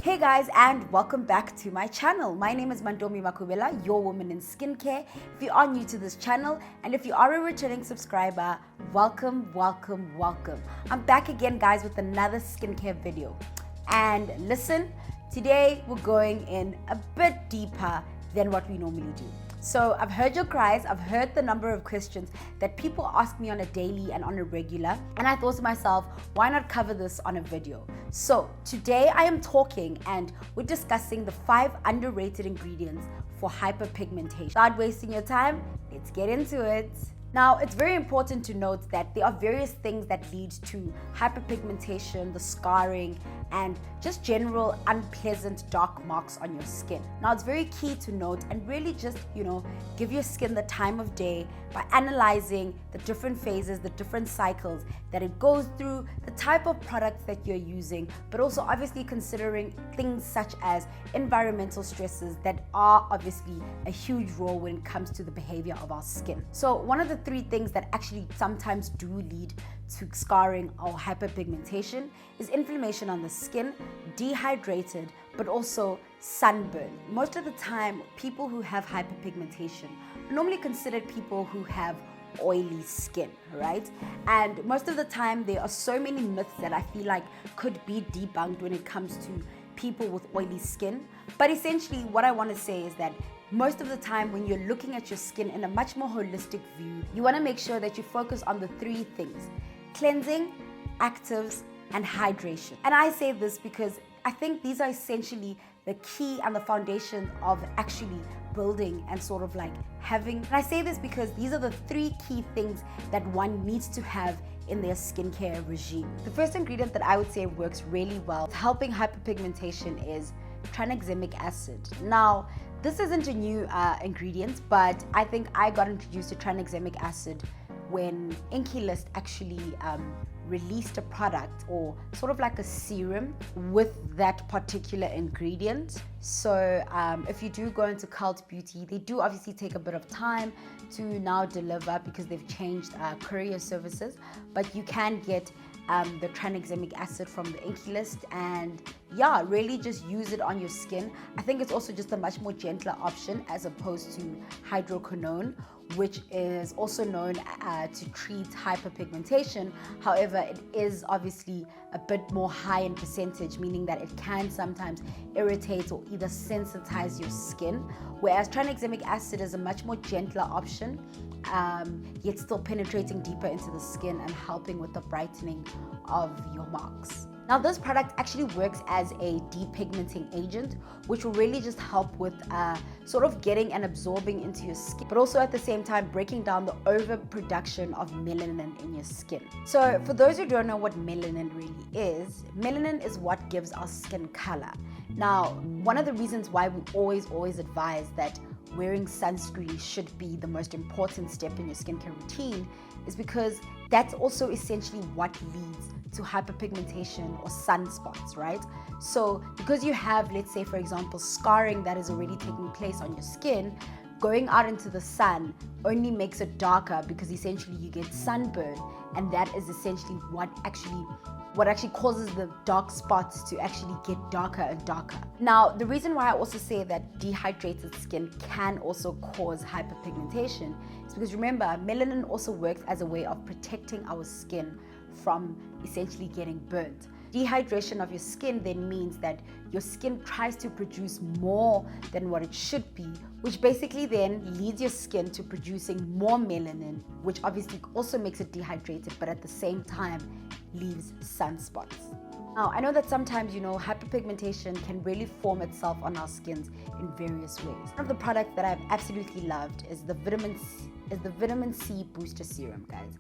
Hey guys, and welcome back to my channel. My name is Mandomi Makubela, your woman in skincare. If you are new to this channel and if you are a returning subscriber, welcome. I'm back again guys with another skincare video. And listen, today we're going in a bit deeper than what we normally do. So I've heard your cries, I've heard the number of questions that people ask me on a daily and on a regular, and I thought to myself, why not cover this on a video? So today I am talking and we're discussing the 5 underrated ingredients for hyperpigmentation. Without wasting your time, let's get into it. Now, it's very important to note that there are various things that lead to hyperpigmentation, the scarring, and just general unpleasant dark marks on your skin. Now, it's very key to note and really just, give your skin the time of day by analyzing the different phases, the different cycles that it goes through, the type of products that you're using, but also obviously considering things such as environmental stresses that are obviously a huge role when it comes to the behavior of our skin. So one of the 3 things that actually sometimes do lead to scarring or hyperpigmentation is inflammation on the skin, dehydrated, but also sunburn. Most of the time, people who have hyperpigmentation are normally considered people who have oily skin, right? And most of the time, there are so many myths that I feel like could be debunked when it comes to people with oily skin. But essentially, what I want to say is that most of the time when you're looking at your skin in a much more holistic view, you want to make sure that you focus on the 3 things: cleansing, actives, and hydration. And I say this because I think these are essentially the key and the foundation of actually building and sort of like having. And I say this because these are the 3 key things that one needs to have in their skincare regime. The first ingredient that I would say works really well helping hyperpigmentation is tranexamic acid. Now, this isn't a new ingredient, but I think I got introduced to tranexamic acid when List actually released a product or sort of like a serum with that particular ingredient. So if you do go into Cult Beauty, they do obviously take a bit of time to now deliver because they've changed courier services, but you can get the tranexamic acid from the List, and yeah, really just use it on your skin. I think it's also just a much more gentler option as opposed to hydroquinone, which is also known to treat hyperpigmentation. However, it is obviously a bit more high in percentage, meaning that it can sometimes irritate or either sensitize your skin, whereas tranexamic acid is a much more gentler option, yet still penetrating deeper into the skin and helping with the brightening of your marks. Now, this product actually works as a depigmenting agent, which will really just help with sort of getting and absorbing into your skin, but also at the same time breaking down the overproduction of melanin in your skin. So for those who don't know what melanin really is what gives our skin color. Now, one of the reasons why we always advise that wearing sunscreen should be the most important step in your skincare routine is because that's also essentially what leads to hyperpigmentation or sunspots, right? So because you have, let's say for example, scarring that is already taking place on your skin, going out into the sun only makes it darker because essentially you get sunburn, and that is essentially what actually causes the dark spots to actually get darker and darker. Now, the reason why I also say that dehydrated skin can also cause hyperpigmentation is because remember, melanin also works as a way of protecting our skin from essentially getting burnt. Dehydration of your skin then means that your skin tries to produce more than what it should be, which basically then leads your skin to producing more melanin, which obviously also makes it dehydrated, but at the same time leaves sunspots. Now, I know that sometimes, hyperpigmentation can really form itself on our skins in various ways. One of the products that I've absolutely loved is the vitamin C booster serum, guys.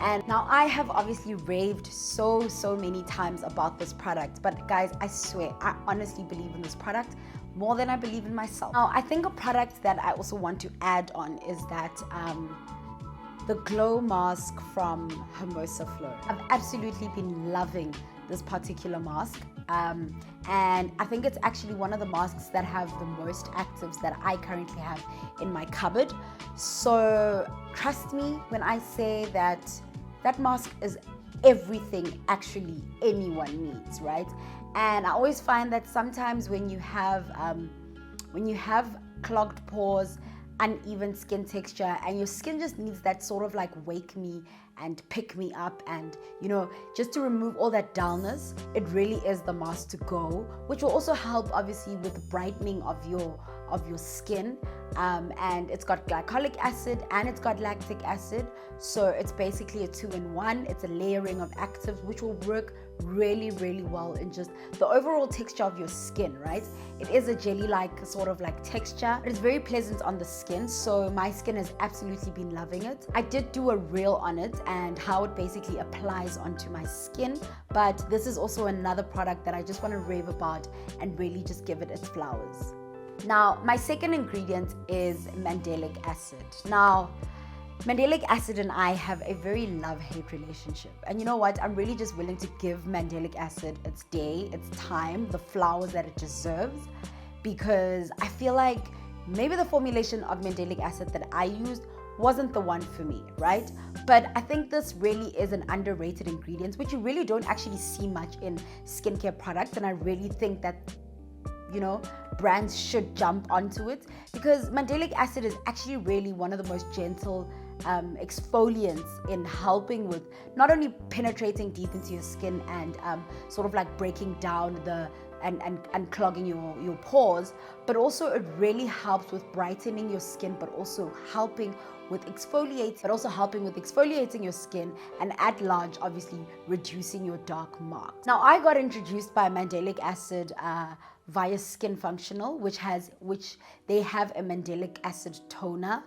And now I have obviously raved so many times about this product, but guys, I swear, I honestly believe in this product more than I believe in myself. Now, I think a product that I also want to add on is that the glow mask from Hermosa Flow. I've absolutely been loving this particular mask, and I think it's actually one of the masks that have the most actives that I currently have in my cupboard. So trust me when I say that that mask is everything actually anyone needs, right? And I always find that sometimes when you have clogged pores, uneven skin texture, and your skin just needs that sort of like wake me and pick me up, and just to remove all that dullness, it really is the mask to go, which will also help obviously with the brightening of your skin. And it's got glycolic acid and it's got lactic acid, so it's basically a 2-in-1. It's a layering of actives which will work really, really well in just the overall texture of your skin, right? It is a jelly-like sort of like texture, but it's very pleasant on the skin, so my skin has absolutely been loving it. I did do a reel on it and how it basically applies onto my skin, but this is also another product that I just want to rave about and really just give it its flowers. Now, my second ingredient is mandelic acid. Now, mandelic acid and I have a very love-hate relationship. And you know what? I'm really just willing to give mandelic acid its day, its time, the flowers that it deserves, because I feel like maybe the formulation of mandelic acid that I used wasn't the one for me, right? But I think this really is an underrated ingredient, which you really don't actually see much in skincare products. And I really think that brands should jump onto it, because mandelic acid is actually really one of the most gentle exfoliants in helping with not only penetrating deep into your skin and sort of like breaking down and clogging your pores, but also it really helps with brightening your skin, but also helping with exfoliating your skin, and at large obviously reducing your dark marks. Now, I got introduced by mandelic acid via Skin Functional, which they have a mandelic acid toner,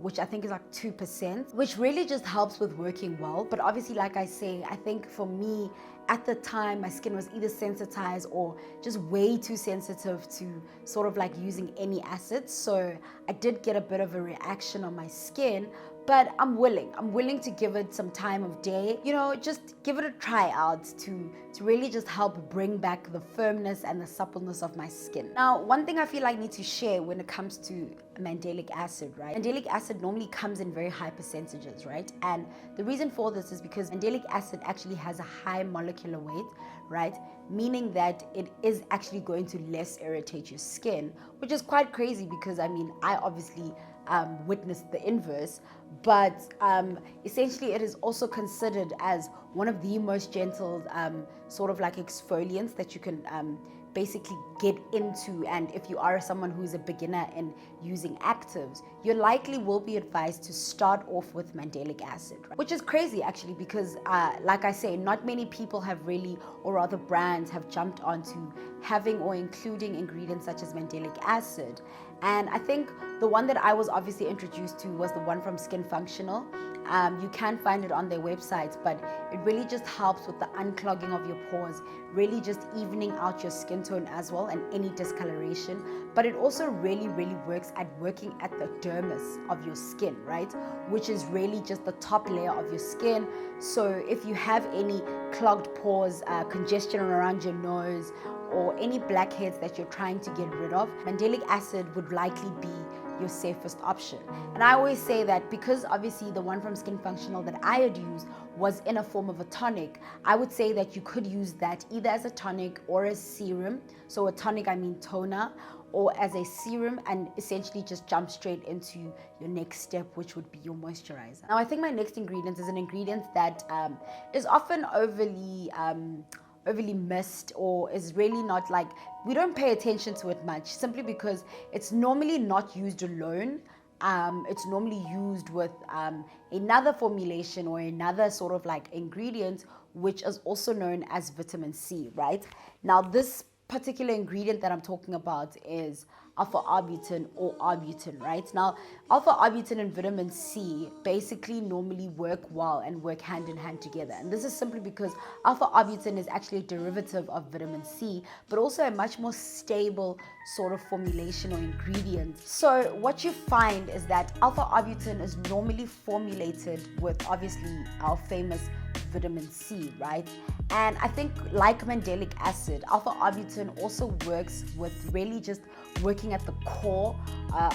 which I think is like 2%, which really just helps with working well. But obviously, like I say, I think for me at the time, my skin was either sensitized or just way too sensitive to sort of like using any acids. So I did get a bit of a reaction on my skin, but I'm willing to give it some time of day, just give it a try out to really just help bring back the firmness and the suppleness of my skin. Now, one thing I feel I need to share when it comes to mandelic acid, right? Mandelic acid normally comes in very high percentages, right? And the reason for this is because mandelic acid actually has a high molecular weight, right? Meaning that it is actually going to less irritate your skin, which is quite crazy because I obviously witnessed the inverse, but essentially it is also considered as one of the most gentle sort of like exfoliants that you can basically get into. And if you are someone who is a beginner in using actives, you likely will be advised to start off with mandelic acid, right? Which is crazy actually, because like I say, not many people have really, or rather brands have jumped onto having or including ingredients such as mandelic acid. And I think the one that I was obviously introduced to was the one from Skin Functional. You can find it on their website, but it really just helps with the unclogging of your pores, really just evening out your skin tone as well and any discoloration. But it also really, really works at working at the dermis of your skin, right? Which is really just the top layer of your skin. So if you have any clogged pores, congestion around your nose, or any blackheads that you're trying to get rid of, mandelic acid would likely be your safest option. And I always say that because obviously the one from Skin Functional that I had used was in a form of a tonic, I would say that you could use that either as a tonic or as serum. So a tonic, I mean toner, or as a serum, and essentially just jump straight into your next step, which would be your moisturizer. Now, I think my next ingredient is an ingredient that is often overly missed, or is really not like, we don't pay attention to it much, simply because it's normally not used alone. It's normally used with another formulation or another sort of like ingredient, which is also known as vitamin C, right? Now, this particular ingredient that I'm talking about is alpha-arbutin or arbutin, right? Now, alpha-arbutin and vitamin C basically normally work well and work hand in hand together. And this is simply because alpha-arbutin is actually a derivative of vitamin C, but also a much more stable sort of formulation or ingredient. So what you find is that alpha-arbutin is normally formulated with obviously our famous vitamin C, right? And I think like mandelic acid, alpha-arbutin also works with really just working at the core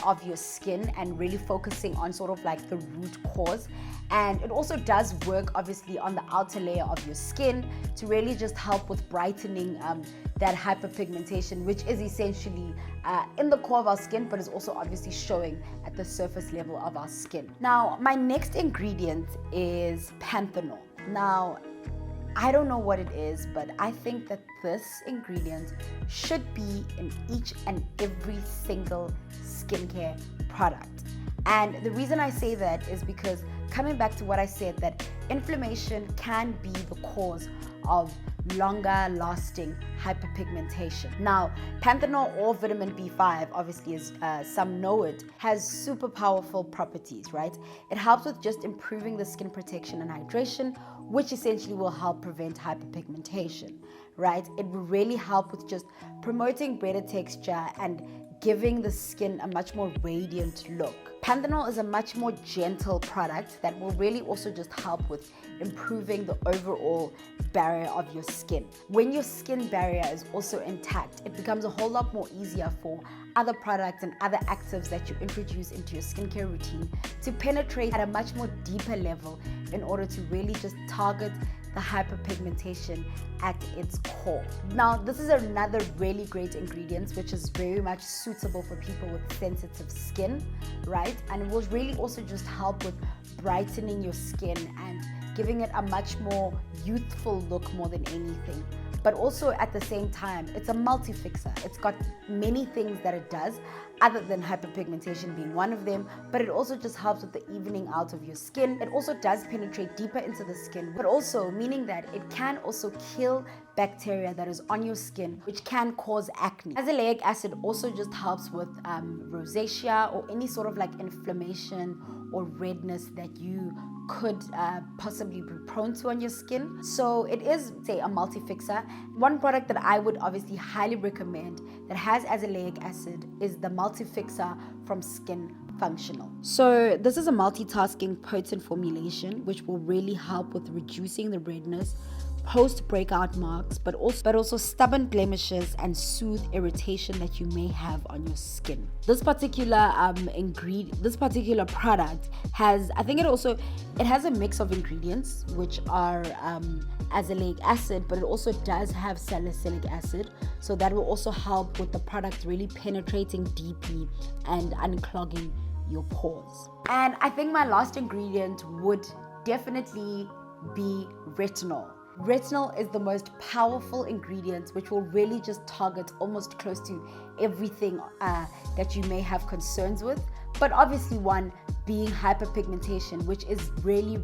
of your skin and really focusing on sort of like the root cause. And it also does work obviously on the outer layer of your skin to really just help with brightening that hyperpigmentation, which is essentially in the core of our skin, but is also obviously showing at the surface level of our skin. Now, my next ingredient is panthenol. Now, I don't know what it is, but I think that this ingredient should be in each and every single skincare product. And the reason I say that is because, coming back to what I said, that inflammation can be the cause of longer lasting hyperpigmentation. Now, panthenol or vitamin B5, obviously as some know it, has super powerful properties, right? It helps with just improving the skin protection and hydration, which essentially will help prevent hyperpigmentation, right? It will really help with just promoting better texture and giving the skin a much more radiant look. Panthenol is a much more gentle product that will really also just help with improving the overall barrier of your skin. When your skin barrier is also intact, it becomes a whole lot more easier for other products and other actives that you introduce into your skincare routine to penetrate at a much more deeper level in order to really just target the hyperpigmentation at its core. Now, this is another really great ingredient which is very much suitable for people with sensitive skin, right? And it will really also just help with brightening your skin and giving it a much more youthful look more than anything. But also at the same time, it's a multi-fixer. It's got many things that it does, other than hyperpigmentation being one of them, but it also just helps with the evening out of your skin. It also does penetrate deeper into the skin, but also meaning that it can also kill bacteria that is on your skin, which can cause acne. Azelaic acid also just helps with rosacea or any sort of like inflammation or redness that you could possibly be prone to on your skin. So it is, say, a multi-fixer. One product that I would obviously highly recommend that has azelaic acid is the multi-fixer from Skin Functional. So this is a multitasking potent formulation which will really help with reducing the redness, post-breakout marks, but also stubborn blemishes and soothe irritation that you may have on your skin. This particular this particular product has, I think it has a mix of ingredients which are azelaic acid, but it also does have salicylic acid, so that will also help with the product really penetrating deeply and unclogging your pores. And I think my last ingredient would definitely be retinol. Retinol is the most powerful ingredient which will really just target almost close to everything that you may have concerns with, but obviously one being hyperpigmentation, which is really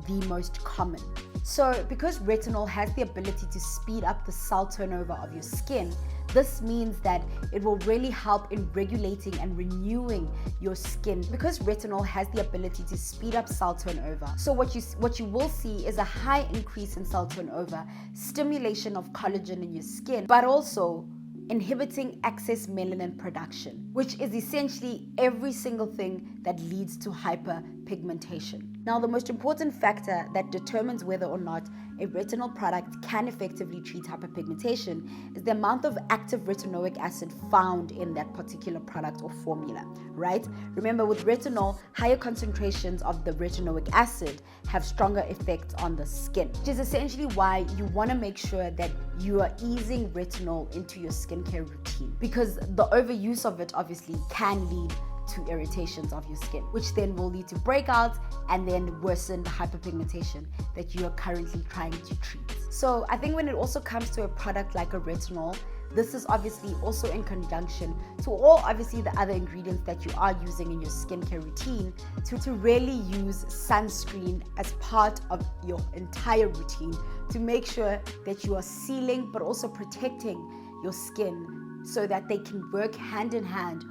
the most common. So because retinol has the ability to speed up the cell turnover of your skin, this means that it will really help in regulating and renewing your skin, because retinol has the ability to speed up cell turnover. So what you will see is a high increase in cell turnover, stimulation of collagen in your skin, but also inhibiting excess melanin production, which is essentially every single thing that leads to hyperpigmentation. Now, the most important factor that determines whether or not a retinol product can effectively treat hyperpigmentation is the amount of active retinoic acid found in that particular product or formula, right? Remember, with retinol, higher concentrations of the retinoic acid have stronger effects on the skin, which is essentially why you want to make sure that you are easing retinol into your skincare routine, because the overuse of it obviously can lead to irritations of your skin, which then will lead to breakouts and then worsen the hyperpigmentation that you are currently trying to treat. So I think when it also comes to a product like a retinol, this is obviously also in conjunction to all obviously the other ingredients that you are using in your skincare routine to really use sunscreen as part of your entire routine to make sure that you are sealing but also protecting your skin so that they can work hand in hand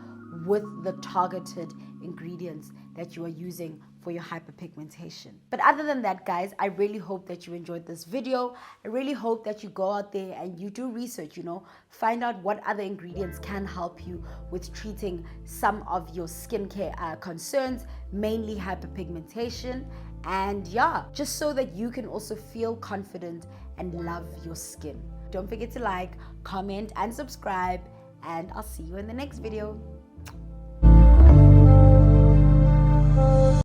with the targeted ingredients that you are using for your hyperpigmentation. But other than that, guys, I really hope that you enjoyed this video. I really hope that you go out there and you do research, find out what other ingredients can help you with treating some of your skincare concerns, mainly hyperpigmentation. And yeah, just so that you can also feel confident and love your skin. Don't forget to like, comment, and subscribe, and I'll see you in the next video.